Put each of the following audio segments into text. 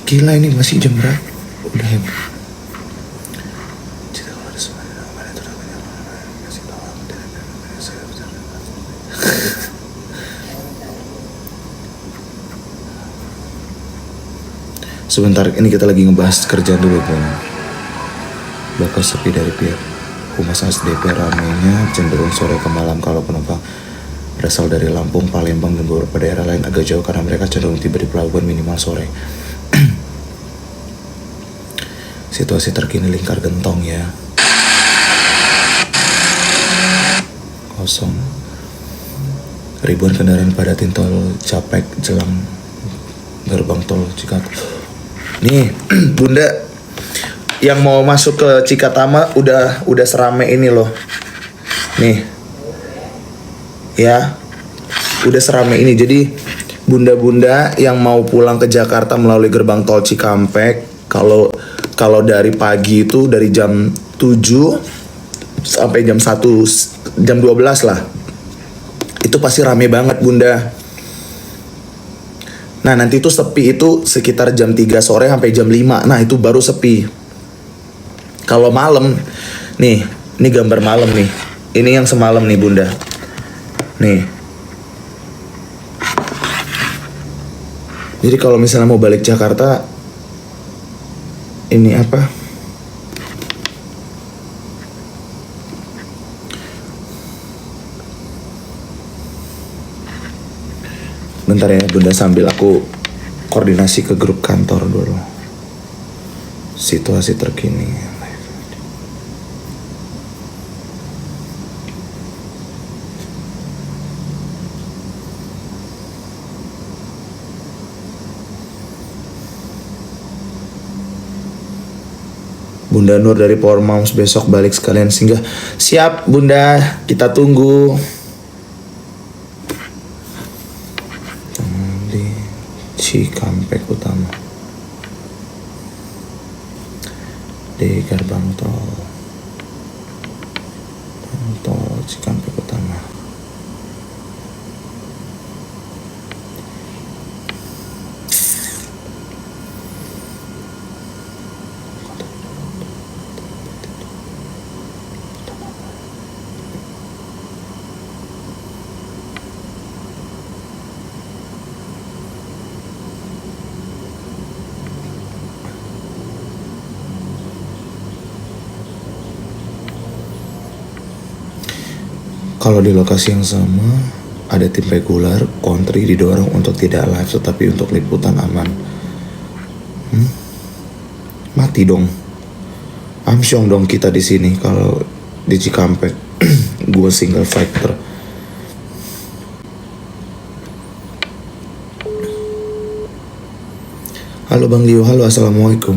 Gila, ini masih jam berapa? Udah ya. Sebentar, ini kita lagi ngebahas kerjaan dulu, Bang. Bakal sepi dari pihak Humas SDP, ramainya cenderung sore ke malam kalau penumpang berasal dari Lampung, Palembang, dan beberapa daerah lain agak jauh karena mereka cenderung tiba di pelabuhan minimal sore. Situasi terkini Lingkar Gentong ya. Kosong. Ribuan kendaraan padatin tol Capek jelang gerbang tol Cikat. Nih, Bunda, yang mau masuk ke Cikatama udah serame ini loh. Nih. Ya. Udah serame ini. Jadi bunda-bunda yang mau pulang ke Jakarta melalui gerbang tol Cikampek, kalau dari pagi itu dari jam 7 sampai jam 1, jam 12 lah. Itu pasti rame banget, Bunda. Nah, nanti itu sepi itu sekitar jam 3 sore sampai jam 5. Nah, itu baru sepi. Kalau malam, nih, ini gambar malam nih. Ini yang semalam nih, Bunda. Nih. Jadi kalau misalnya mau balik Jakarta, ini apa? Bentar ya, Bunda, sambil aku koordinasi ke grup kantor dulu. Situasi terkini. Bunda Nur dari Power Moms besok balik sekalian singgah. Siap, Bunda, kita tunggu. Di Cikampek Utama. Di gerbang tol Cikampek Utama. Kalau di lokasi yang sama, ada tim regular, kontri didorong untuk tidak live tetapi untuk liputan aman. Mati dong. Amsyong dong kita di sini kalau di Cikampek. Gue single fighter. Halo Bang Leo, halo, assalamualaikum.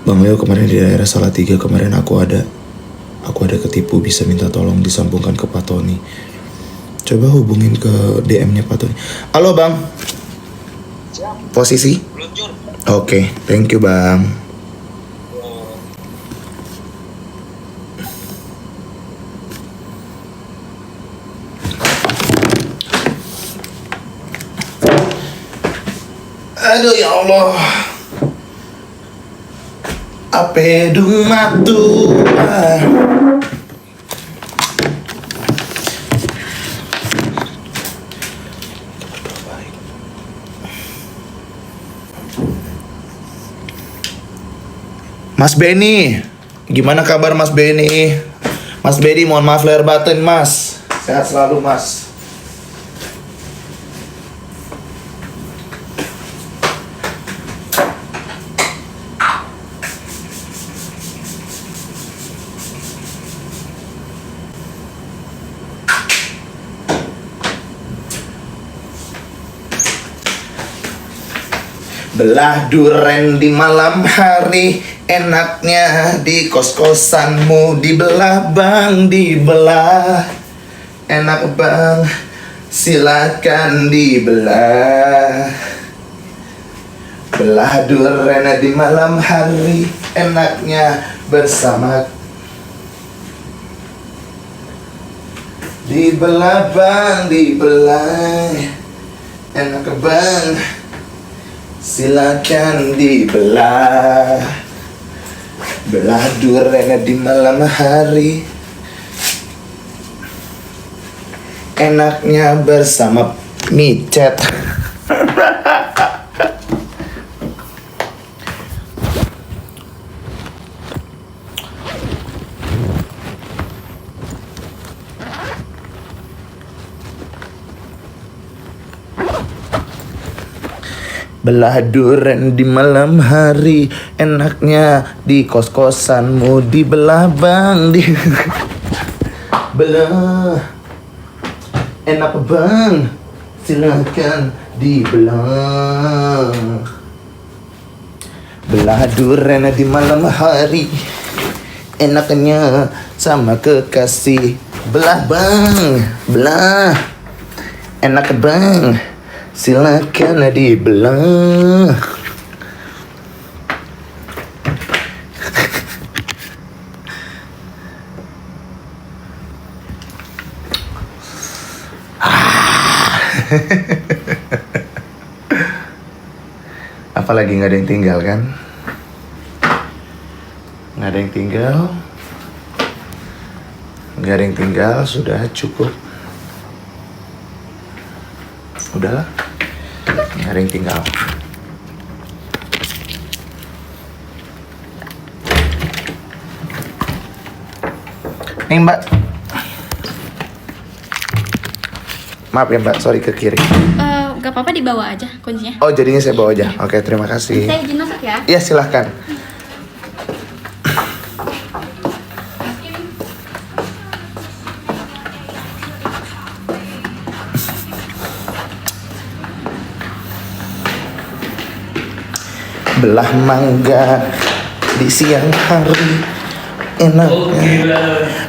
Bang Leo, kemarin di daerah Salatiga kemarin aku ada ketipu, bisa minta tolong disambungkan ke Pak Tony. Coba hubungin ke DM-nya Pak Tony. Halo Bang. Siap. Posisi? Luncur. Oke, thank you Bang. Aduh ya Allah. Apedu matu. Mas Benny, gimana kabar Mas Benny? Mas Benny, mohon maaf lahir batin Mas. Sehat selalu Mas. Belah duren di malam hari, enaknya di kos-kosanmu. Dibelah bang, dibelah. Enak bang, silakan dibelah. Belah durian di malam hari, enaknya bersama. Dibelah bang, dibelah, enak bang, silakan dibelah. Belah durian di malam hari, enaknya bersama micet. Belah durian di malam hari, enaknya di kos-kosanmu. Dibelah bang, di belah, enak bang, silakan dibelah. Belah durian di malam hari, enaknya sama kekasih. Belah bang, belah, enak bang, silakan dibelah. Apalagi nggak ada yang tinggal kan? Nggak ada yang tinggal. Nggak ada yang tinggal, sudah cukup. Udahlah, nggak ada yang tinggal. Nih mbak, maaf ya mbak, sorry ke kiri. Gak apa-apa dibawa aja kuncinya. Oh jadinya saya bawa aja. Oke, terima kasih. Saya izin masuk ya. Iya silahkan. Belah mangga di siang hari, enaknya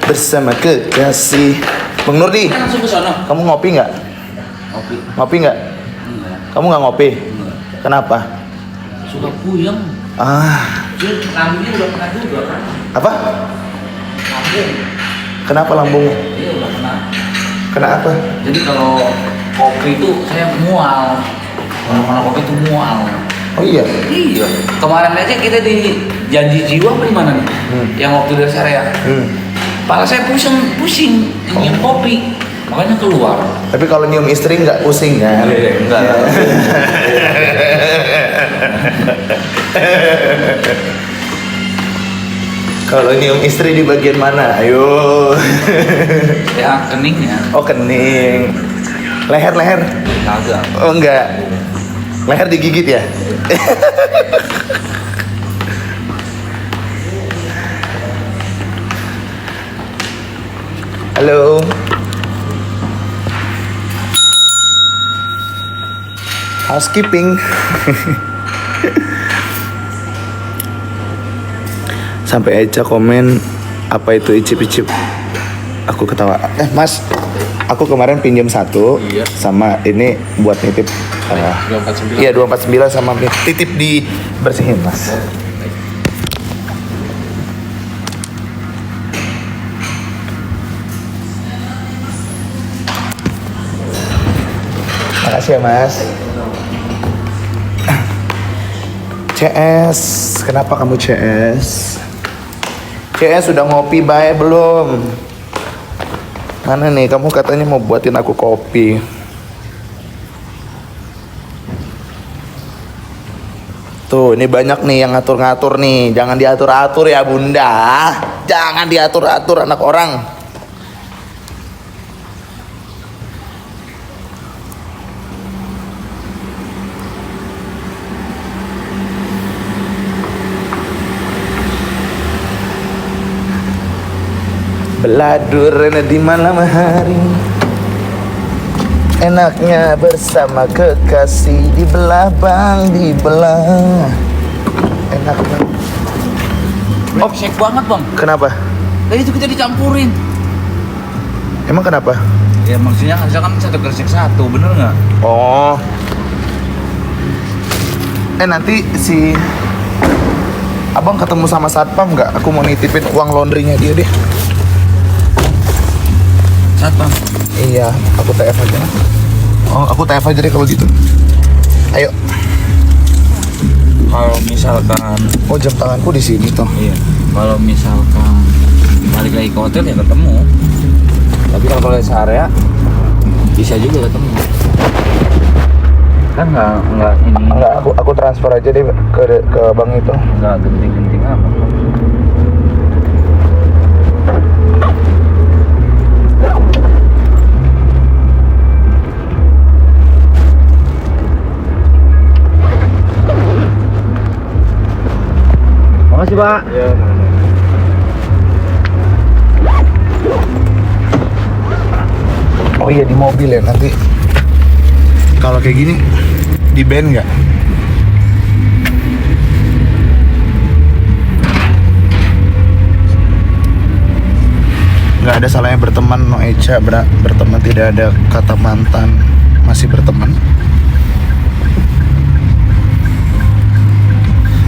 bersama kekasih. Bang Nurdi, Langsung ke sono. kamu ngopi nggak? Kopi. Ngopi nggak? Enggak. Kamu nggak ngopi? Enggak. Kenapa? Suka puyeng. Dia lambungnya udah pernah juga kan? Apa? Lambung. Kenapa lambungnya? Iya udah pernah. Kenapa? Jadi kalau kopi itu saya mual. Kalau kopi itu mual. Oh iya. Iya. Kemarin aja kita di Janji Jiwa apa di mana nih? Yang waktu di rest area. Kepala saya pusing nyium kopi. Makanya keluar. Tapi kalau nyium istri nggak pusing kan? Enggak lah. Kalau nyium istri di bagian mana? Ayo. Ya keningnya. Oh kening. Leher. Kagak. Oh enggak. Leher digigit ya? Halo. Housekeeping. Sampai aja komen apa itu icip-icip. Aku ketawa. Mas, aku kemarin pinjam satu. Iya. Sama ini buat nitip. 249. Iya 249 sama titip dibersihin mas. Makasih ya mas. CS, kenapa kamu CS? CS sudah ngopi baik belum? Mana nih, kamu katanya mau buatin aku kopi. Tuh, ini banyak nih yang ngatur-ngatur nih. Jangan diatur-atur ya bunda. Jangan diatur-atur anak orang. Beladur di malam hari, enaknya bersama kekasih. Dibelah bang, dibelah. Enak banget. Oh, shake banget bang. Kenapa? Tadi itu kita dicampurin. Emang kenapa? Ya maksudnya kan satu gresek satu, bener nggak? Oh, Nanti si abang ketemu sama satpam nggak? Aku mau nitipin uang laundrynya dia deh. Satpam. Iya, aku TF aja. Oh, aku TF aja deh kalau gitu. Ayo. Kalau misalkan, Oh, jam tanganku di sini tuh. iya. Kalau misalkan balik lagi ke hotel ya ketemu. Tapi kalau ke area bisa juga ketemu. Kan nggak ini. Enggak, aku transfer aja deh ke bank itu. Nggak genting-genting apa. Makasih Pak. Ya. Oh iya, di mobil ya nanti. Kalau kayak gini di band nggak? Nggak ada salahnya berteman, no Echa, berteman tidak ada kata mantan, masih berteman.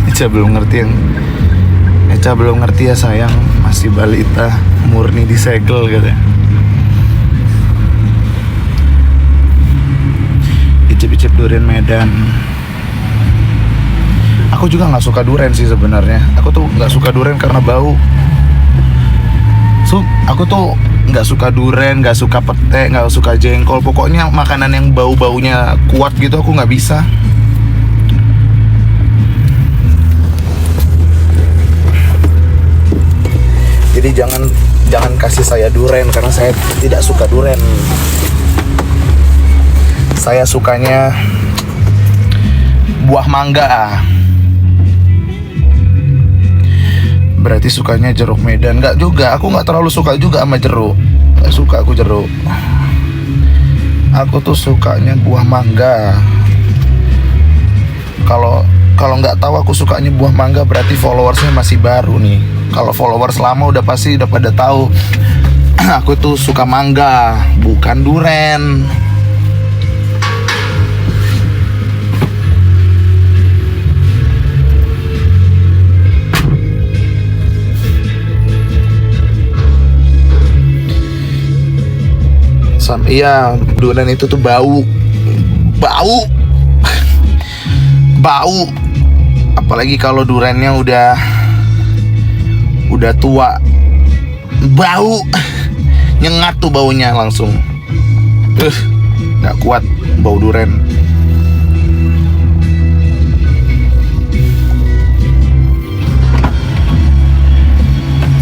Echa belum ngerti ya sayang, masih balita, murni disegel katanya. Icip-icip durian Medan. Aku juga nggak suka durian sih sebenarnya. Aku tuh nggak suka durian karena bau. Aku tuh nggak suka durian, nggak suka pete, nggak suka jengkol. Pokoknya makanan yang bau-baunya kuat gitu aku nggak bisa. Jadi jangan kasih saya durian karena saya tidak suka durian. Saya sukanya buah mangga. Berarti sukanya jeruk Medan. Enggak juga, aku nggak terlalu suka juga sama jeruk. Nggak suka aku jeruk. Aku tuh sukanya buah mangga. Kalau nggak tahu aku sukanya buah mangga berarti followersnya masih baru nih. Kalau followers lama udah pasti udah pada tahu. Aku tuh suka mangga, bukan duren. Iya, durian itu tuh bau. Apalagi kalau duriannya udah tua, bau, nyengat tuh baunya langsung. Nggak kuat bau durian.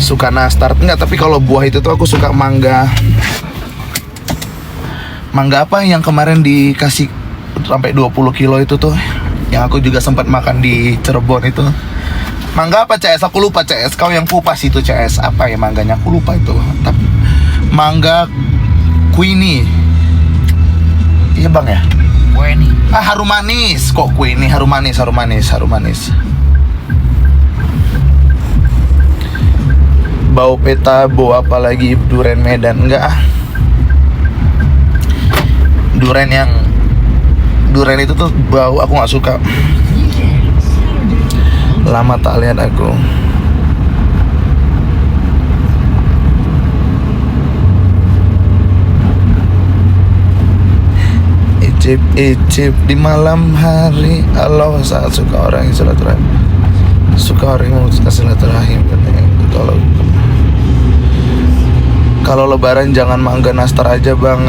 Suka nastar enggak, tapi kalau buah itu tuh aku suka mangga. Mangga apa yang kemarin dikasih sampai 20 kilo itu tuh, yang aku juga sempat makan di Cirebon itu. Mangga apa CS? Aku lupa CS. Kau yang kupas itu CS. Apa ya mangganya? Aku lupa itu. Tapi mangga Queenie. Iya bang ya? Queenie. Harum manis. Kok Queenie? Harum manis. Bau peta, bau apa lagi durian Medan? Enggak ah. Durian itu tuh bau, aku nggak suka. Lama tak lihat aku. Icip di malam hari. Allah saat suka orang yang silaturahim. Suka orang yang memutuskan silaturahim. Kalau lebaran jangan mangga nastar aja bang.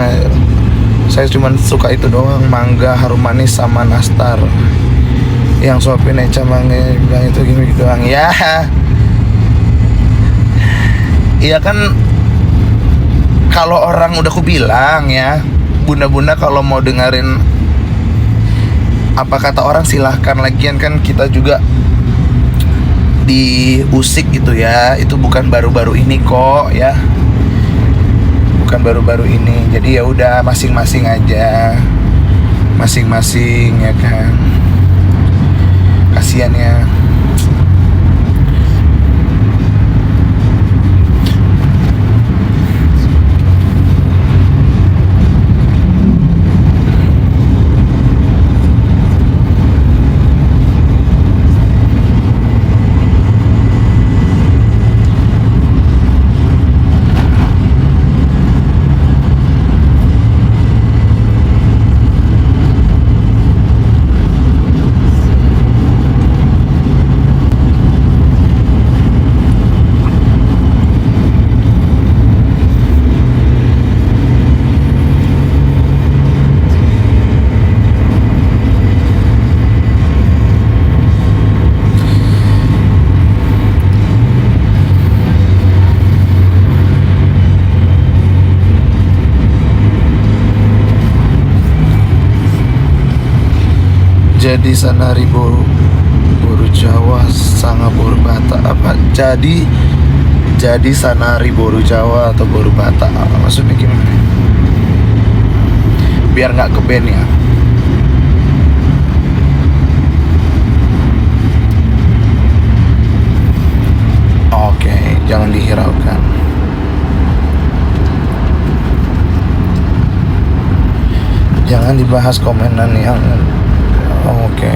Saya cuma suka itu doang, mangga, harum manis sama nastar. Yang suapin Echa mangga bilang itu gini doang. Ya. Iya kan, kalau orang udah aku bilang ya, bunda-bunda kalau mau dengerin apa kata orang silahkan. Lagian kan kita juga diusik gitu ya. Itu bukan baru-baru ini kok ya. Bukan baru-baru ini. Jadi ya udah masing-masing aja. Masing-masing ya kan. Kasihan ya. Jadi sanari boru Jawa sangat boru Batak apa? Jadi sanari boru Jawa atau boru Batak, maksudnya gimana? Biar nggak ke band ya. Oke, jangan dihiraukan. Jangan dibahas komenan yang oke.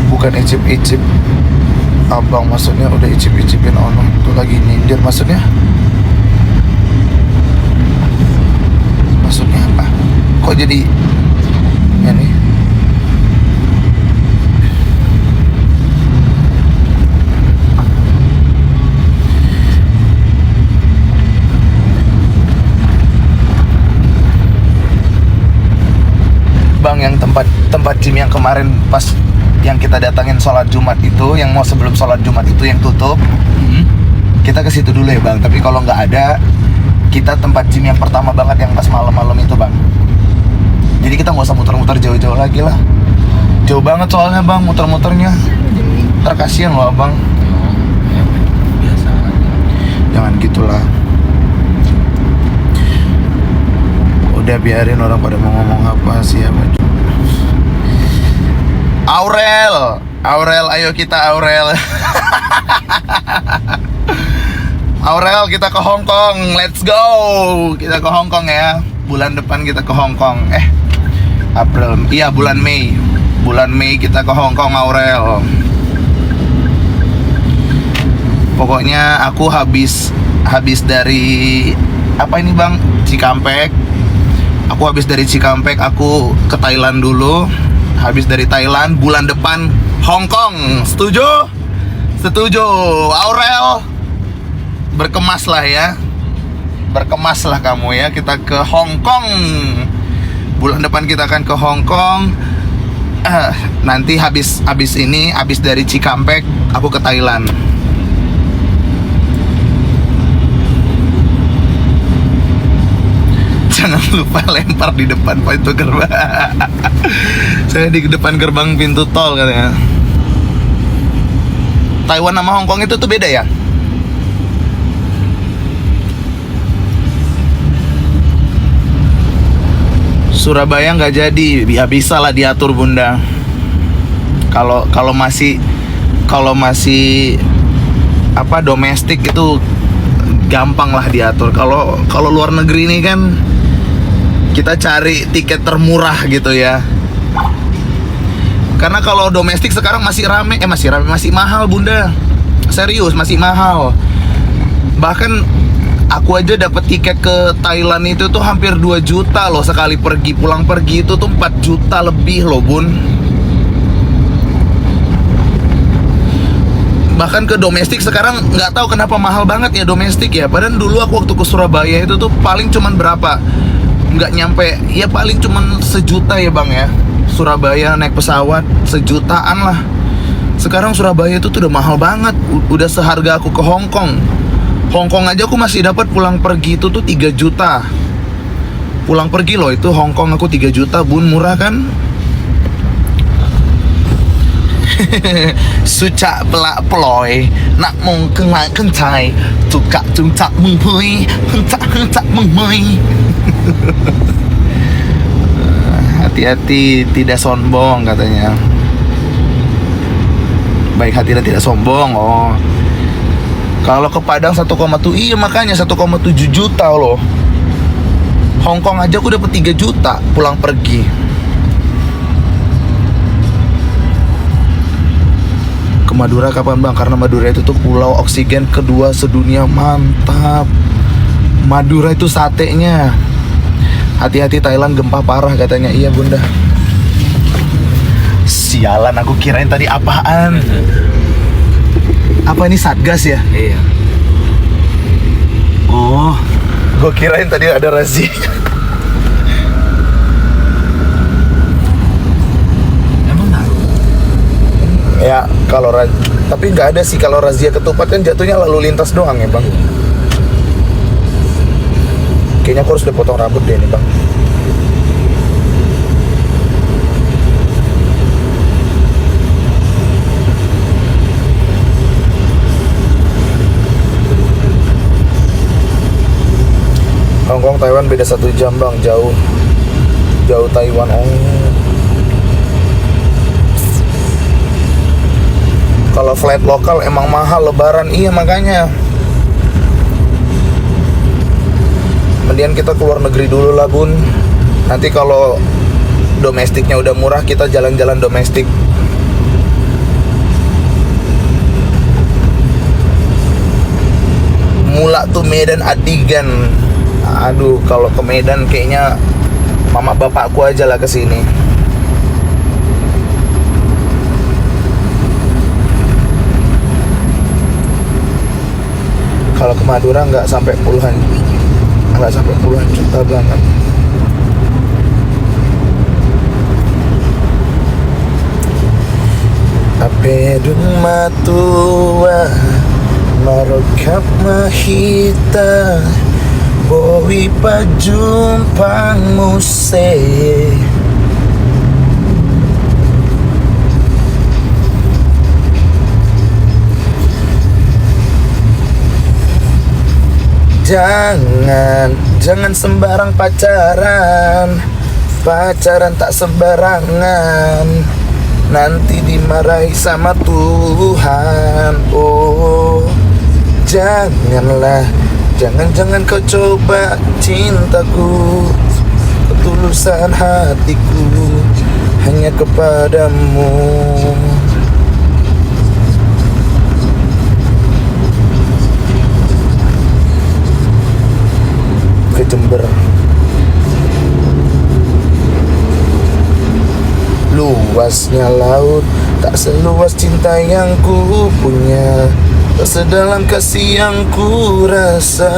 Bukan icip-icip abang, maksudnya udah icip-icipin ono tuh lagi nyindir, maksudnya apa? Kok jadi ini? Bang, yang tempat gym yang kemarin pas yang kita datangin sholat Jumat itu, yang mau sebelum sholat Jumat itu yang tutup, kita ke situ dulu ya bang. Tapi kalau nggak ada, kita tempat gym yang pertama banget yang pas malam-malam itu bang. Jadi kita nggak usah muter-muter jauh-jauh lagi lah. Jauh banget soalnya bang muter-muternya. Terkasihan loh abang. Biasa. Jangan gitulah. Udah biarin orang pada mau ngomong apa sih ya bang. Aurel, ayo kita Aurel. Aurel, kita ke Hong Kong, let's go. Kita ke Hong Kong ya. Bulan depan kita ke Hong Kong. April, iya bulan Mei. Bulan Mei kita ke Hong Kong, Aurel. Pokoknya aku habis dari apa ini bang? Cikampek. Aku habis dari Cikampek, aku ke Thailand dulu. Habis dari Thailand, bulan depan Hong Kong. Setuju? Setuju. Aurel, berkemaslah ya. Berkemaslah kamu ya. Kita ke Hong Kong. Bulan depan kita akan ke Hong Kong. Nanti habis dari Cikampek, aku ke Thailand. Jangan lupa lempar di depan pintu gerbang. Saya di depan gerbang pintu tol katanya. Taiwan sama Hong Kong itu tuh beda ya? Surabaya nggak jadi, ya bisa lah diatur bunda. Kalau masih apa domestik itu gampang lah diatur. Kalau luar negeri ini kan kita cari tiket termurah gitu ya. Karena kalau domestik sekarang masih mahal bunda. Serius, masih mahal. Bahkan aku aja dapat tiket ke Thailand itu tuh hampir 2 juta loh sekali pergi. Pulang pergi itu tuh 4 juta lebih loh bun. Bahkan ke domestik sekarang nggak tahu kenapa mahal banget ya domestik ya. Padahal dulu aku waktu ke Surabaya itu tuh paling cuman berapa? Nggak nyampe, ya paling cuman 1 juta ya bang ya. Surabaya naik pesawat 1 jutaan lah. Sekarang Surabaya itu tuh udah mahal banget. Udah seharga aku ke Hong Kong. Hong Kong aja aku masih dapat pulang pergi itu tuh 3 juta. Pulang pergi loh itu Hong Kong aku 3 juta bun, murah kan? Suca pelak peloy nak mong kenai kencai tukak tungcak menghui hentak menghui. Hati-hati tidak sombong katanya. Baik hati dan tidak sombong. Oh, kalau ke Padang 1,7, iya makanya 1,7 juta loh. Hong Kong aja aku dapat 3 juta pulang pergi. Ke Madura kapan bang? Karena Madura itu tuh pulau oksigen kedua sedunia, mantap. Madura itu satenya. Hati-hati Thailand gempa parah katanya. Iya bunda. Sialan, aku kirain tadi apaan. Apa ini Satgas ya? Iya. Oh, gue kirain tadi ada razia. Emang Ya kalau tapi nggak ada sih kalau razia ketupat kan jatuhnya lalu lintas doang ya bang. Kayaknya aku harus udah potong rambut deh nih bang. Hongkong Taiwan beda 1 jam bang, jauh Taiwan. Kalau flight lokal emang mahal lebaran, iya makanya. Mendingan kita keluar negeri dulu lah bun. Nanti kalau domestiknya udah murah kita jalan-jalan domestik. Mula tuh Medan Adigan. Aduh, kalau ke Medan kayaknya mama bapakku aja lah kesini. Kalau ke Madura nggak sampai puluhan juta banget. Apedun matua marokap mahita Bowi pajumpang muse. Jangan sembarang pacaran tak sembarangan, nanti dimarahi sama Tuhan. Oh Jangan kau coba cintaku, ketulusan hatiku hanya kepadamu. Ke Jember. Luasnya laut tak seluas cinta yang ku punya, tak sedalam kasih yang ku rasa.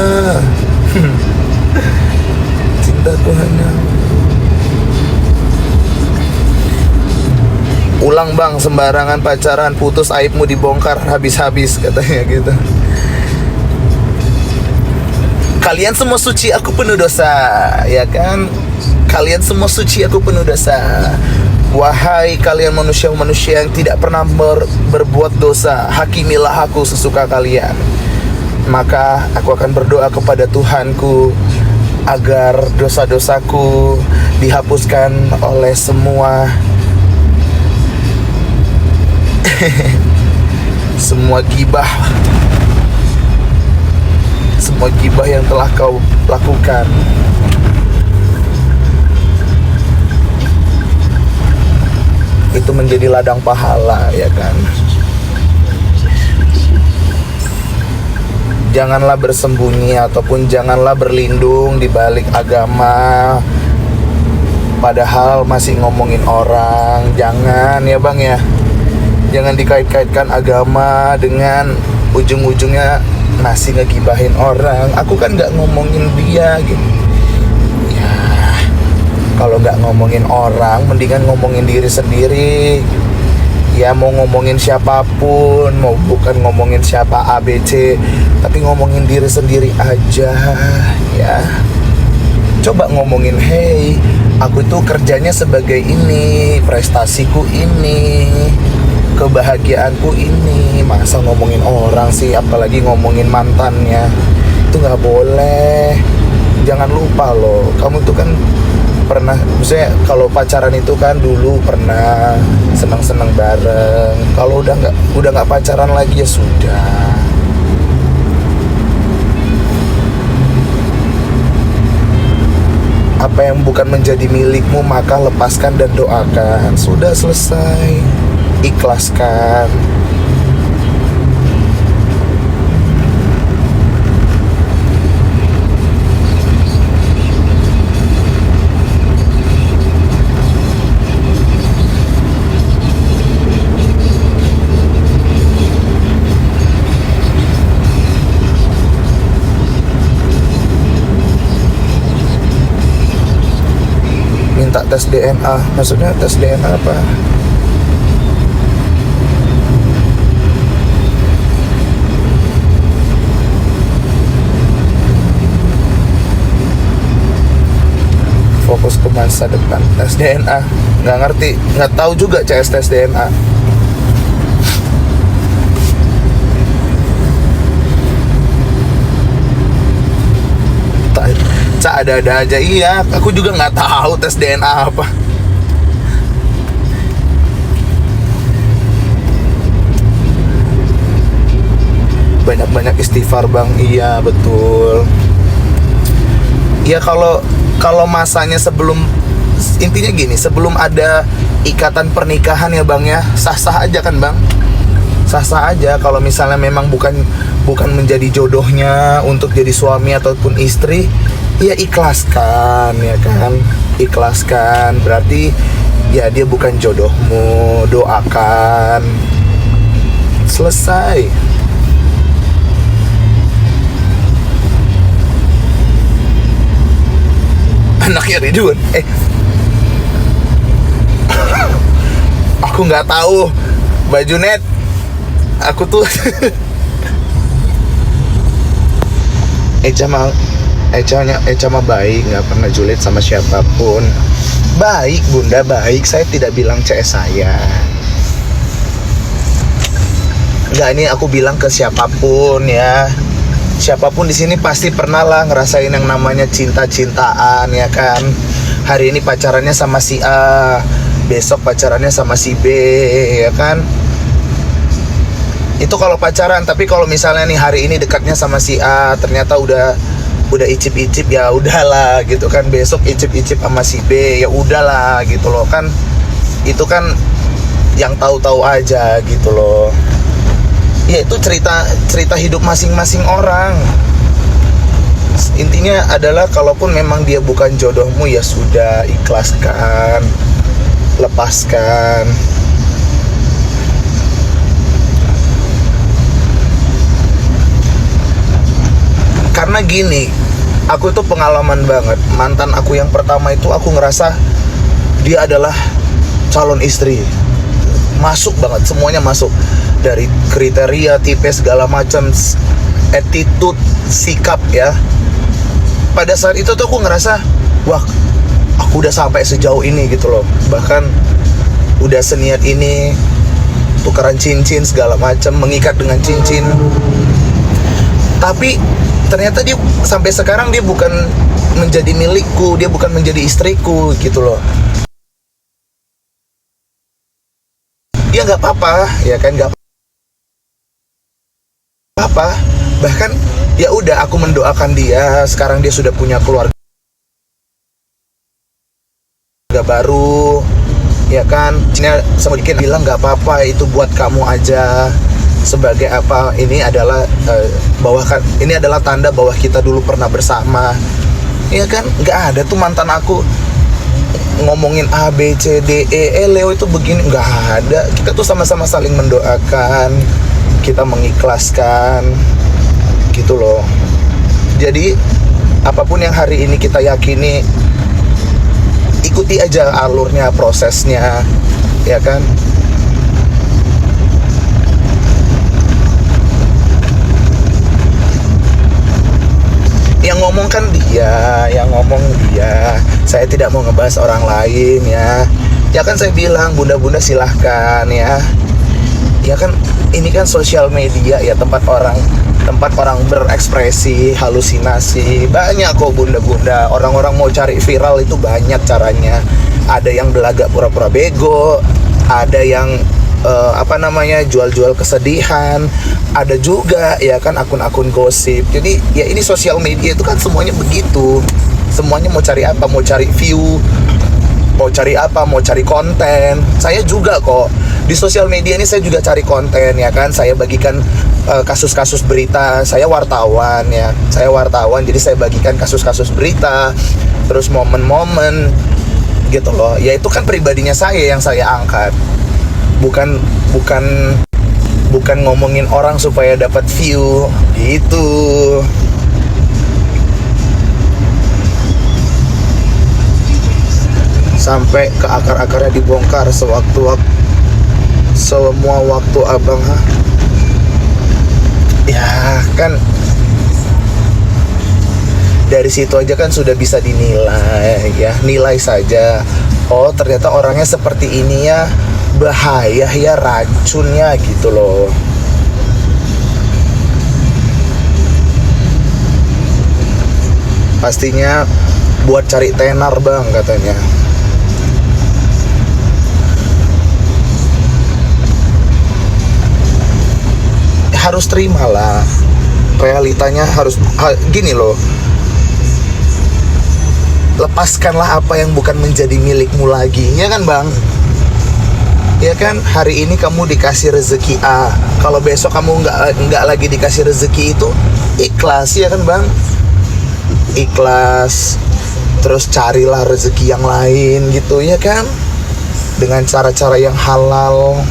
Cintaku hanya. Ulang bang, sembarangan pacaran, putus aibmu dibongkar habis-habis katanya gitu. Kalian semua suci, aku penuh dosa, ya kan? Kalian semua suci, aku penuh dosa. Wahai kalian manusia-manusia yang tidak pernah berbuat dosa, hakimilah aku sesuka kalian. Maka aku akan berdoa kepada Tuhanku agar dosa-dosaku dihapuskan oleh semua semua gibah yang telah kau lakukan. Itu menjadi ladang pahala, ya kan? Janganlah bersembunyi ataupun janganlah berlindung di balik agama padahal masih ngomongin orang. Jangan ya bang ya. Jangan dikait-kaitkan agama dengan ujung-ujungnya masih ngegibahin orang. Aku kan gak ngomongin dia gitu. Kalau nggak ngomongin orang, mendingan ngomongin diri sendiri. Ya mau ngomongin siapapun, mau bukan ngomongin siapa ABC, tapi ngomongin diri sendiri aja, ya. Coba ngomongin, hey, aku tuh kerjanya sebagai ini, prestasiku ini, kebahagiaanku ini. Masa ngomongin orang sih, apalagi ngomongin mantannya. Itu nggak boleh. Jangan lupa loh, kamu tuh kan pernah, maksudnya kalau pacaran itu kan dulu pernah senang-senang bareng. Kalau udah nggak pacaran lagi ya sudah. Apa yang bukan menjadi milikmu maka lepaskan dan doakan. Sudah selesai, ikhlaskan. Minta tes DNA, maksudnya tes DNA apa? masa depan. Tes DNA, nggak ngerti, nggak tahu juga CS tes DNA. Cak ada-ada aja. Iya, aku juga nggak tahu tes DNA apa. Banyak-banyak istighfar bang. Iya betul. Ya kalau masanya sebelum, intinya gini, sebelum ada ikatan pernikahan ya bang ya, sah-sah aja kan bang, sah-sah aja. Kalau misalnya memang bukan menjadi jodohnya untuk jadi suami ataupun istri, ya ikhlaskan ya kan, ikhlaskan. Berarti ya dia bukan jodohmu, doakan, selesai. Anaknya Ridwan. Aku nggak tahu, Mbak Junet. Aku tuh Eca mah baik, nggak pernah julid sama siapapun. Baik bunda, baik. Saya tidak bilang CS saya. Nggak, ini aku bilang ke siapapun ya. Siapapun di sini pasti pernah lah ngerasain yang namanya cinta-cintaan ya kan. Hari ini pacarannya sama si A, besok pacarannya sama si B ya kan. Itu kalau pacaran. Tapi kalau misalnya nih hari ini dekatnya sama si A, ternyata udah icip-icip, ya udahlah gitu kan. Besok icip-icip sama si B, ya udahlah gitu loh kan. Itu kan yang tahu-tahu aja gitu loh. Ya itu cerita hidup masing-masing orang. Intinya adalah kalaupun memang dia bukan jodohmu, ya sudah, ikhlaskan, lepaskan. Karena gini, aku tuh pengalaman banget. Mantan aku yang pertama itu aku ngerasa dia adalah calon istri. Masuk banget, semuanya masuk. Dari kriteria, tipe, segala macam, attitude, sikap ya. Pada saat itu tuh aku ngerasa, wah, aku udah sampai sejauh ini gitu loh. Bahkan udah seniat ini, tukeran cincin segala macam, mengikat dengan cincin. Tapi ternyata dia sampai sekarang dia bukan menjadi milikku, dia bukan menjadi istriku gitu loh. Ya nggak apa-apa, ya kan, nggak apa. Bahkan ya udah, aku mendoakan dia. Sekarang dia sudah punya keluarga baru, ya kan. Ini sedikit bilang nggak apa-apa, itu buat kamu aja. Sebagai apa? Ini adalah ini adalah tanda bahwa kita dulu pernah bersama, ya kan. Nggak ada tuh mantan aku ngomongin A, B, C, D, E, Leo itu begini, nggak ada. Kita tuh sama-sama saling mendoakan, kita mengikhlaskan gitu loh. Jadi apapun yang hari ini kita yakini, ikuti aja alurnya, prosesnya, ya kan. Yang ngomong kan dia, yang ngomong dia. Saya tidak mau ngebahas orang lain ya. Ya kan saya bilang, bunda-bunda silahkan ya. Ya kan, ini kan sosial media ya, tempat orang berekspresi, halusinasi. Banyak kok bunda-bunda. Orang-orang mau cari viral itu banyak caranya. Ada yang belagak pura-pura bego, ada yang jual-jual kesedihan, ada juga ya kan akun-akun gosip. Jadi ya ini sosial media itu kan semuanya begitu. Semuanya mau cari apa? Mau cari view, mau cari apa? Mau cari konten. Saya juga kok di sosial media ini, saya juga cari konten ya kan. Saya bagikan kasus-kasus berita. Saya wartawan ya. Saya wartawan, jadi saya bagikan kasus-kasus berita, terus momen-momen gitu loh. Ya itu kan pribadinya saya yang saya angkat. Bukan ngomongin orang supaya dapat view gitu. Sampai ke akar-akarnya dibongkar semua waktu abang ya kan. Dari situ aja kan sudah bisa dinilai ya, nilai saja. Oh ternyata orangnya seperti ini ya, bahaya ya, racunnya gitu loh. Pastinya buat cari tenar bang katanya. Harus terimalah realitanya, harus gini loh, lepaskanlah apa yang bukan menjadi milikmu lagi, ya kan bang? Ya kan, hari ini kamu dikasih rezeki A, kalau besok kamu nggak lagi dikasih rezeki itu, ikhlas ya kan bang? Ikhlas, terus carilah rezeki yang lain gitu ya kan, dengan cara-cara yang halal.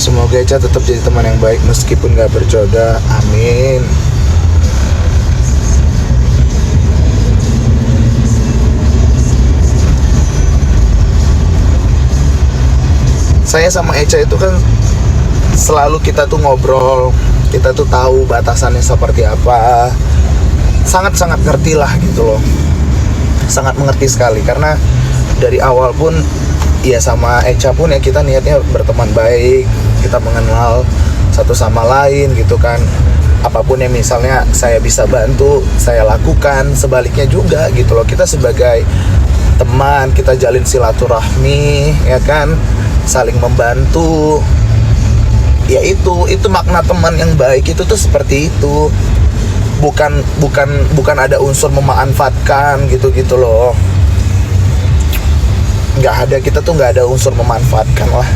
Semoga Eca tetap jadi teman yang baik meskipun gak berjodoh. Amin. Saya sama Eca itu kan selalu kita tuh ngobrol, kita tuh tahu batasannya seperti apa. Sangat-sangat ngerti lah gitu loh. Sangat mengerti sekali, karena dari awal pun ya sama Eca pun ya kita niatnya berteman baik, kita mengenal satu sama lain gitu kan. Apapun yang misalnya saya bisa bantu, saya lakukan. Sebaliknya juga gitu loh, kita sebagai teman, kita jalin silaturahmi ya kan, saling membantu. Ya itu makna teman yang baik itu tuh seperti itu. Bukan ada unsur memanfaatkan gitu loh. Nggak ada, kita tuh nggak ada unsur memanfaatkan lah.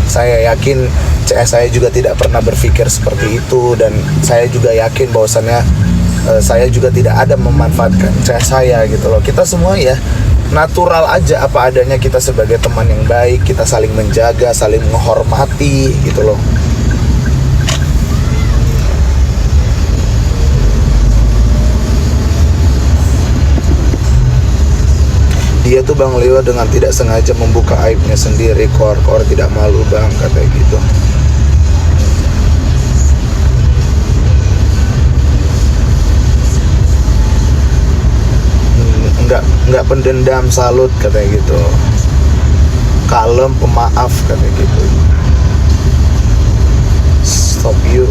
Saya yakin CS saya juga tidak pernah berpikir seperti itu, dan saya juga yakin bahwasannya saya juga tidak ada memanfaatkan CS saya gitu loh. Kita semua ya natural aja apa adanya, kita sebagai teman yang baik, kita saling menjaga, saling menghormati gitu loh. Dia tuh Bang Leo dengan tidak sengaja membuka aibnya sendiri. Kor tidak malu bang, katanya gitu. Enggak pendendam, salut katanya gitu. Kalem, pemaaf katanya gitu. Stop you.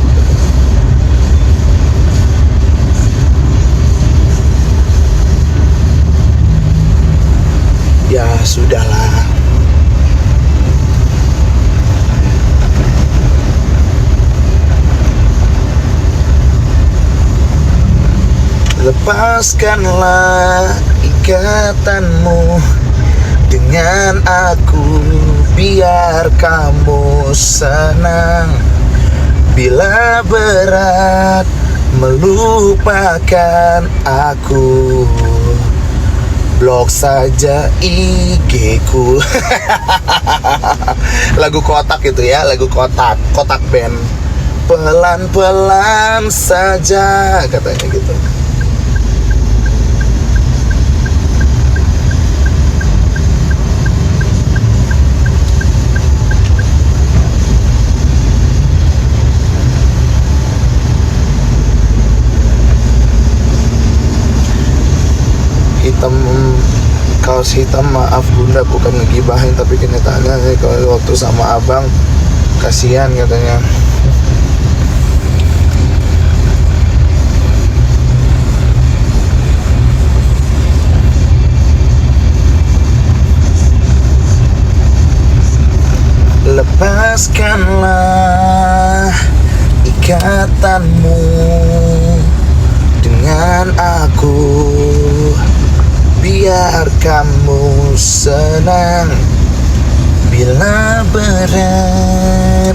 Ya sudahlah. Lepaskanlah ikatanmu dengan aku, biar kamu senang. Bila berat melupakan aku, blok saja IG ku. Lagu kotak itu ya, lagu kotak band. Pelan-pelan saja katanya gitu. Kaos hitam, maaf bunda, bukan ngegibahin, tapi kenyataannya kalau waktu sama abang kasihan katanya. Lepaskanlah ikatanmu dengan aku, biar kamu senang. Bila berat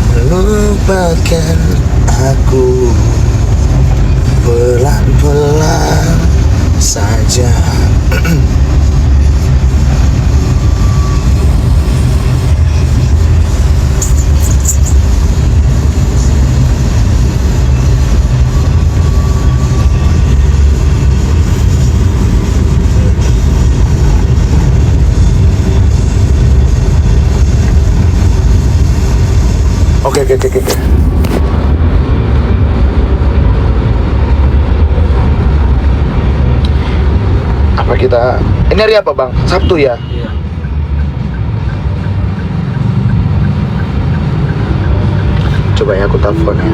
melupakan aku, pelan-pelan saja. Oke, Oke. Apa kita? Ini hari apa bang? Sabtu ya? Iya. Coba ya aku telepon ya.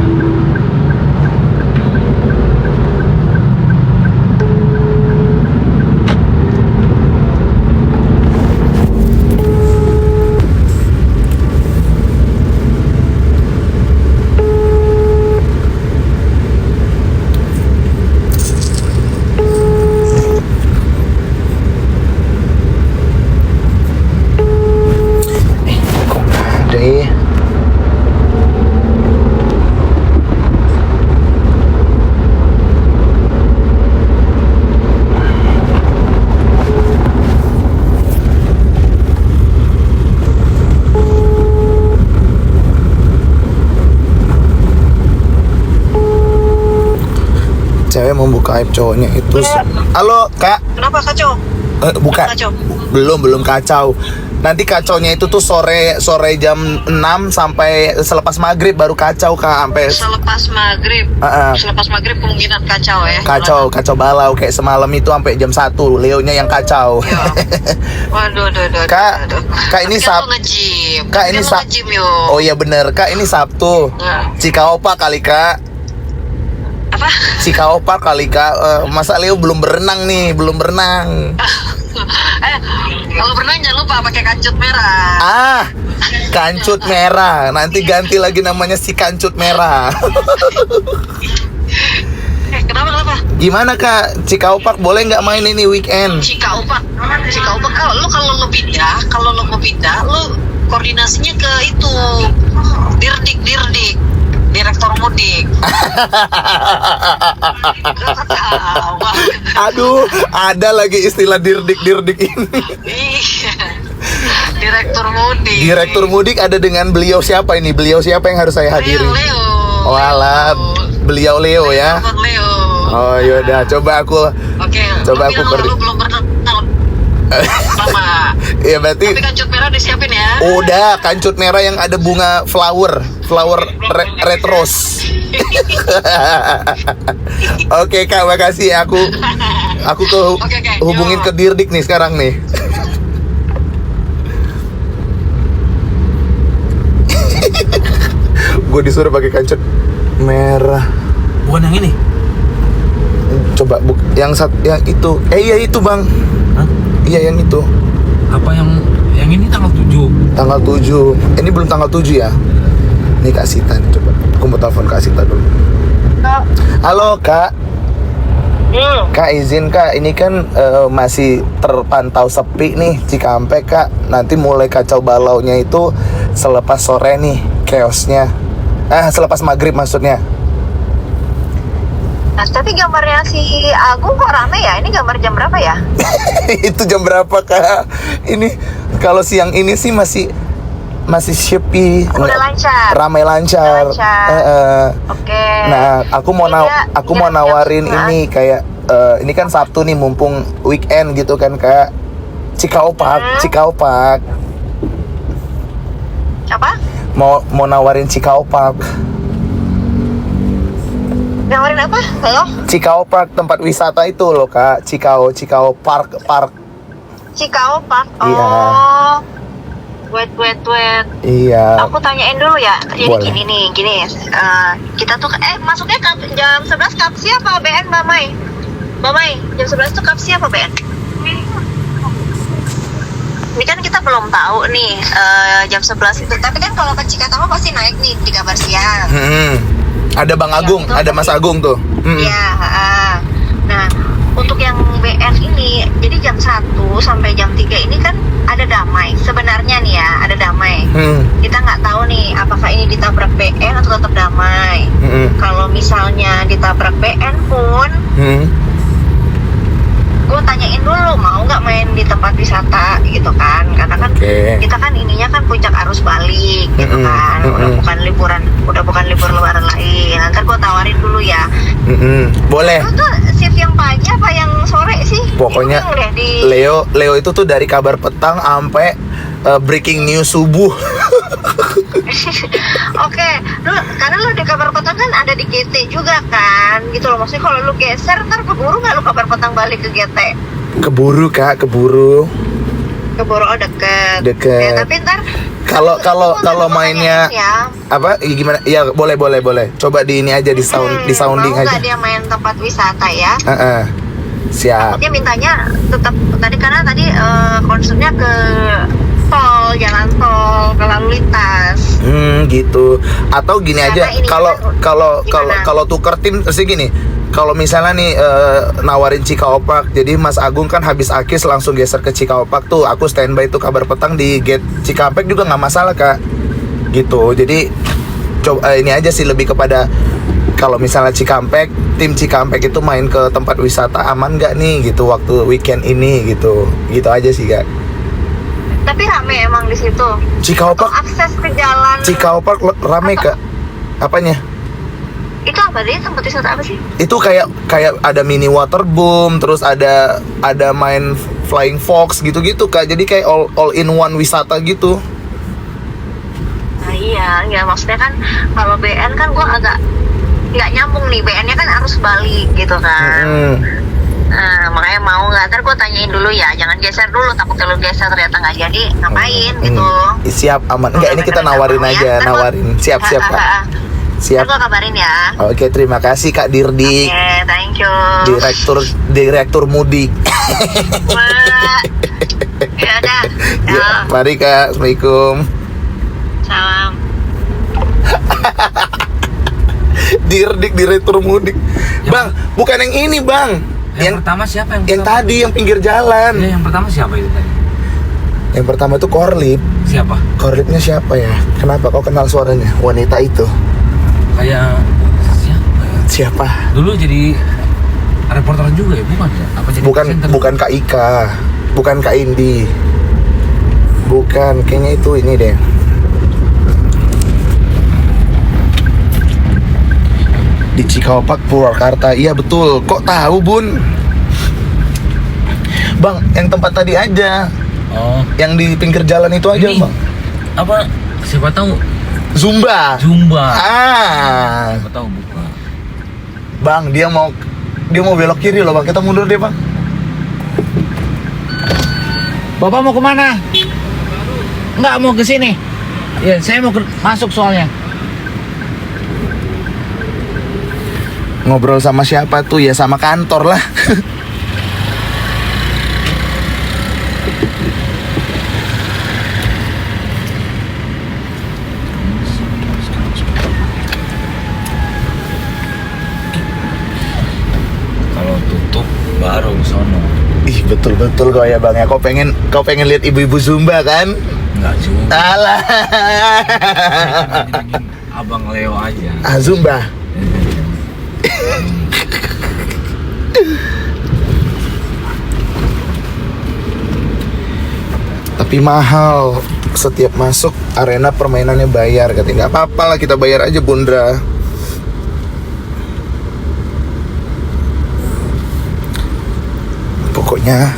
Kok nggak ada ya? Cewek membuka aib cowoknya itu. Halo kak. Kenapa kacau? Bukan. Kacau. Belum kacau. Nanti kacaunya itu tuh sore jam 6 sampai selepas maghrib baru kacau kak, sampai Selepas maghrib. Selepas maghrib kemungkinan kacau ya. kacau balau kayak semalam itu sampai jam 1 Leonya yang kacau. Ya. Waduh. Kak ini nge-gym. Kak ini nge-gym yo. Oh iya bener kak, ini Sabtu. Nah. Cikaopa kali kak. Apa? Cikaopa kali kak. Masa Leo belum berenang nih, belum berenang. Kalau berenang jangan lupa pakai kancut merah. Kancut merah. Nanti ganti lagi namanya si kancut merah. Kenapa? Gimana kak? Cikaopak boleh nggak main ini weekend? Cikaopak kalau lo mau pindah, lo koordinasinya ke itu Dirdik Direktur Mudik. Aduh, ada lagi istilah dirdik ini. Iya. Direktur Mudik Ada dengan beliau siapa ini? Beliau siapa yang harus saya hadiri? Leo. Walah, beliau Leo ya. Leo. Oh yaudah, coba aku. Oke. Coba aku lu belum pernah lama. Iya berarti. Tapi kancut merah disiapin ya. Udah, kancut merah yang ada bunga flower red rose. Oke kak, makasih ya. Aku Oke, hubungin yuk. ke Dirdik nih sekarang nih. Gue disuruh pakai kancut merah. Bukan yang ini. Coba yang itu. Iya itu bang. Hah? Iya yang itu. Apa yang ini tanggal 7? Tanggal 7. Ini belum tanggal 7 ya? Ini Kak Sita nih, coba. Aku mau telepon Kak Sita dulu. Halo Kak. Kak izin Kak, ini kan masih terpantau sepi nih Cikampek Kak. Nanti mulai kacau balaunya itu selepas sore nih, chaosnya. Selepas maghrib maksudnya. Nah, tapi gambarnya si Agung kok rame ya? Ini gambar jam berapa ya? Itu jam berapa Kak? Ini kalau siang ini sih masih sepi. Udah lancar. Ramai lancar. Oke. Nah, aku mau nawarin ini kayak ini kan Sabtu nih mumpung weekend gitu kan Kak. Cikaopak. Apa? Mau nawarin Cikaopak. Nawarin apa? Halo? Cikaopak tempat wisata itu loh Kak. Cikao Park. Cikao Park. Oh. Iya. Wait. Iya. Aku tanyain dulu ya. Jadi Boleh. gini. Kita tuh masuknya jam 11 kapsi apa BN Mbak Mai? Jam 11 tuh kapsi apa BN? Ini kan kita belum tahu nih jam 11 itu. Tapi kan kalau ke Cikatama pasti naik nih di kabar siang. Ada Bang Agung, itu ada Mas Agung tuh. Iya, nah untuk yang BN ini, jadi jam 1 sampai jam 3 ini kan ada damai. Sebenarnya nih ya, ada damai. Kita nggak tahu nih, apakah ini ditabrak BN atau tetap damai. Kalau misalnya ditabrak BN pun, gue tanyain dulu mau nggak main di tempat wisata gitu kan, karena kan kita kan ininya kan puncak arus balik gitu kan, udah bukan libur lebaran lain. Nanti gue tawarin dulu ya. Boleh. Itu tuh shift yang pagi apa yang sore sih? Pokoknya Leo itu tuh dari kabar petang sampai breaking news subuh. Oke, karena lu di kabar petang kan ada di GT juga kan, gitu loh. Maksudnya kalau lu geser, ntar keburu nggak lu kabar petang balik ke GT? Keburu Kak, keburu. Keburu, oh deket. Deket. Ya, tapi ntar Kalau mainnya ya, apa gimana? Ya boleh. Coba di ini aja di sounding mau aja. nggak dia main tempat wisata ya? Siap. Takutnya mintanya tetap tadi karena tadi concernnya ke tol, jalan tol, ke lalu lintas. Gitu. Atau gini Karena aja, ini gimana? kalau tuker tim sih gini. Kalau misalnya nih nawarin Cikaopak, jadi Mas Agung kan habis Akis langsung geser ke Cikaopak tuh, aku standby tuh kabar petang di gate Cikampek juga nggak masalah Kak. Gitu. Jadi coba ini aja sih lebih kepada kalau misalnya Cikampek, tim Cikampek itu main ke tempat wisata aman nggak nih gitu waktu weekend ini gitu aja sih Kak. Tapi rame emang di situ. Cikaopak, Akses ke jalan. Cikaopak rame Kak. Apanya? Itu apa dia tempat wisata apa sih? Itu kayak ada mini waterboom, terus ada main flying fox gitu-gitu Kak. Jadi kayak all in one wisata gitu. Nah iya maksudnya kan kalau BN kan gua agak nggak nyambung nih, BN-nya kan harus balik gitu kan. Nah makanya mau nggak, ntar gue tanyain dulu ya, jangan geser dulu, takut lu geser ternyata nggak jadi ngapain gitu. Siap, aman. Enggak, ini kita nawarin aja, nawarin. Siap Kak. Siap. Ntar gue kabarin ya. Oke, terima kasih Kak Dirdi. Oke, thank you. Direktur mudik. Wah. Ya udah. Ya, mari Kak, assalamualaikum. Salam. Dirdik direktur mudik. Bang, bukan yang ini Bang. Yang pertama siapa yang tadi yang pinggir jalan. Ya, yang pertama siapa itu tadi? Yang pertama itu Korlip. Siapa? Korlipnya siapa ya? Kenapa kau kenal suaranya? Wanita itu. Kayak siapa ya? Siapa? Dulu jadi reporter juga ya, bukan ya? Apa jadi presenter? Bukan Kak Ika. Bukan Kak Indi. Bukan, kayaknya itu ini deh. Di Cikaopak, Purwakarta. Iya betul. Kok tahu Bun? Bang, yang tempat tadi aja. Oh. Yang di pinggir jalan itu aja Ini, Bang. Apa? Siapa tahu? Zumba. Siapa tahu buka. Bang, dia mau belok kiri loh Bang. Kita mundur deh Bang. Bapak mau kemana? Nggak mau ke sini. Ya, saya mau masuk soalnya. Ngobrol sama siapa tuh? Ya sama kantor lah. Kalau tutup baru sono. Ih, betul-betul kok ya Bang ya. Kau pengen lihat ibu-ibu Zumba kan? Enggak juga. Alah. Abang Leo aja. Zumba. Tapi mahal. Setiap masuk arena permainannya bayar katanya. Nggak apa-apa lah, kita bayar aja Bundra. Pokoknya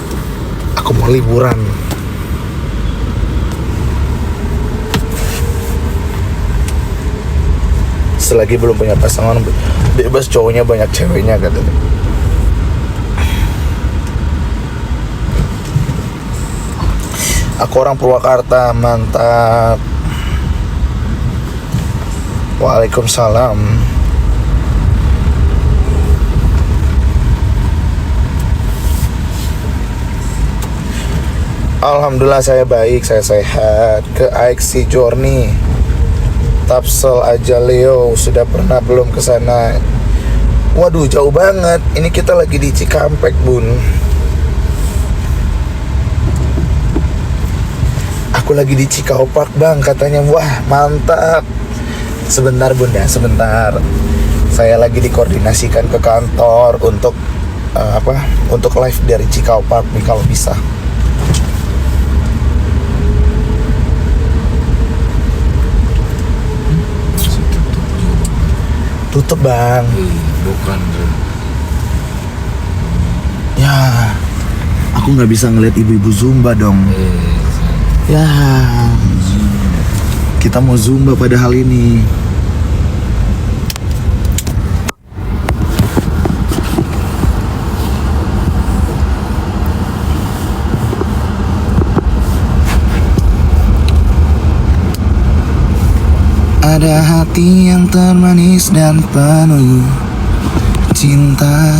aku mau liburan. Selagi belum punya pasangan, bebas, cowoknya banyak, ceweknya katanya. Aku orang Purwakarta, mantap. Waalaikumsalam. Alhamdulillah saya baik, saya sehat. Ke AXC Journey, Tapsel aja Leo, sudah pernah belum ke sana? Waduh, jauh banget. Ini kita lagi di Cikampek, Bun. Aku lagi di Cikaopak, Bang, katanya. Wah, mantap. Sebentar, Bunda, sebentar. Saya lagi dikoordinasikan ke kantor untuk untuk live dari Cikaopak nih kalau bisa. Tutup Bang. Bukan. Ya, aku nggak bisa ngeliat ibu-ibu Zumba dong. Ya, Kita mau zumba pada hal ini. Ada hati yang termanis dan penuh cinta.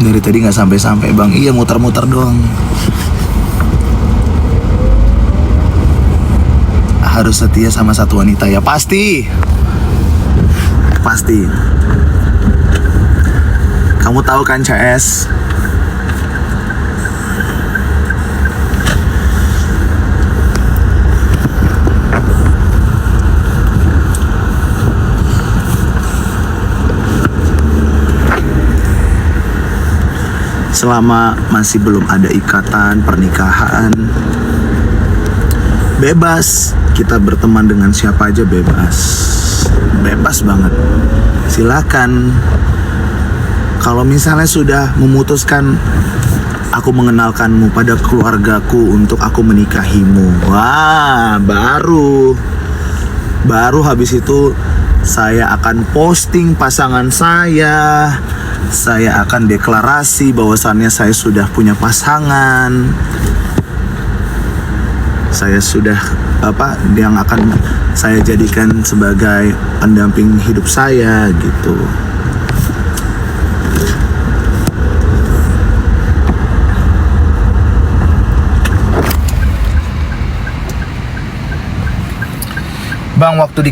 Dari tadi nggak sampai-sampai bang. Iya, muter-muter doang. Harus setia sama satu wanita ya, pasti. Pasti. Kamu tahu kan CS? Selama masih belum ada ikatan pernikahan, bebas kita berteman dengan siapa aja, bebas banget. Silakan. Kalau misalnya sudah memutuskan aku mengenalkanmu pada keluargaku untuk aku menikahimu, wah, baru habis itu saya akan posting pasangan saya akan deklarasi bahwasannya saya sudah punya pasangan. Saya sudah yang akan saya jadikan sebagai pendamping hidup saya gitu. Bang, waktu di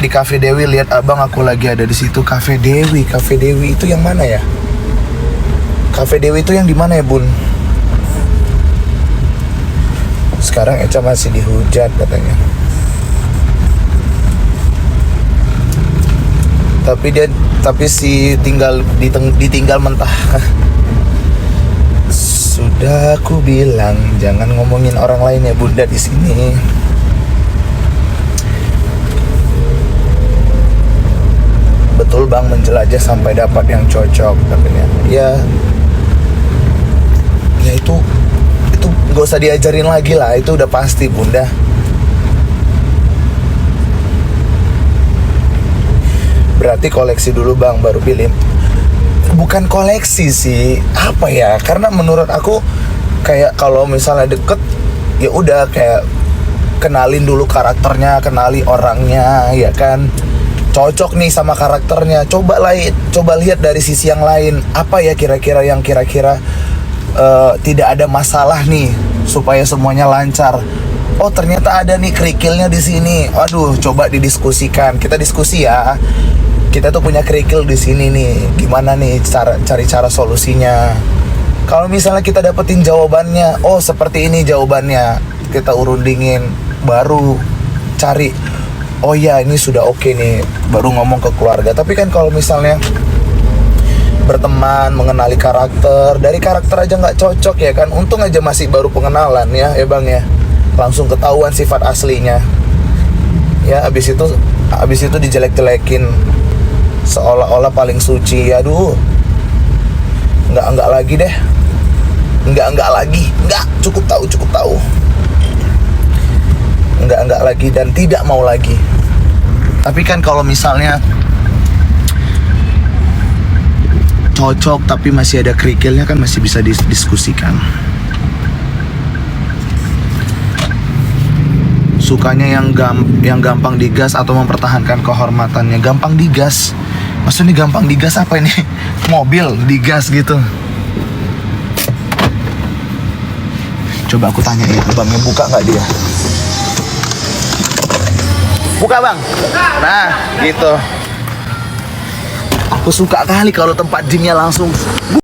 Cafe Dewi lihat abang, aku lagi ada di situ. Cafe Dewi itu yang mana ya? Cafe Dewi itu yang di mana ya, Bun? Sekarang Eca masih dihujat katanya. Tapi si ditinggal mentah. Sudah aku bilang jangan ngomongin orang lain ya, Bunda, di sini. Betul bang, menjelajah sampai dapat yang cocok katanya. Ya itu gak usah diajarin lagi lah, itu udah pasti, Bunda. Berarti koleksi dulu bang, baru pilih. Bukan koleksi sih, apa ya, karena menurut aku kayak kalau misalnya deket, ya udah kayak kenalin dulu karakternya, kenali orangnya, ya kan. Cocok nih sama karakternya, coba lihat dari sisi yang lain. Apa ya kira-kira yang tidak ada masalah nih, supaya semuanya lancar. Oh, ternyata ada nih kerikilnya di sini. Aduh, coba didiskusikan. Kita diskusi ya. Kita tuh punya kerikil di sini nih. Gimana nih cari cara solusinya? Kalau misalnya kita dapetin jawabannya, oh seperti ini jawabannya, kita urundingin, baru cari. Oh ya, ini sudah oke nih, baru ngomong ke keluarga. Tapi kan kalau misalnya berteman, mengenali karakter, dari karakter aja nggak cocok ya kan. Untung aja masih baru pengenalan ya bang ya, langsung ketahuan sifat aslinya. Ya abis itu dijelek-jelekin seolah-olah paling suci. Aduh, nggak lagi deh, nggak lagi, nggak, cukup tahu. Enggak lagi dan tidak mau lagi. Tapi kan kalau misalnya cocok tapi masih ada kerikilnya, kan masih bisa didiskusikan. Sukanya yang gampang digas atau mempertahankan kehormatannya? Gampang digas. Maksudnya gampang digas apa ini? Mobil digas gitu. Coba aku tanya ya, abangnya buka nggak dia? Buka bang. Nah gitu. Aku suka kali kalau tempat gymnya langsung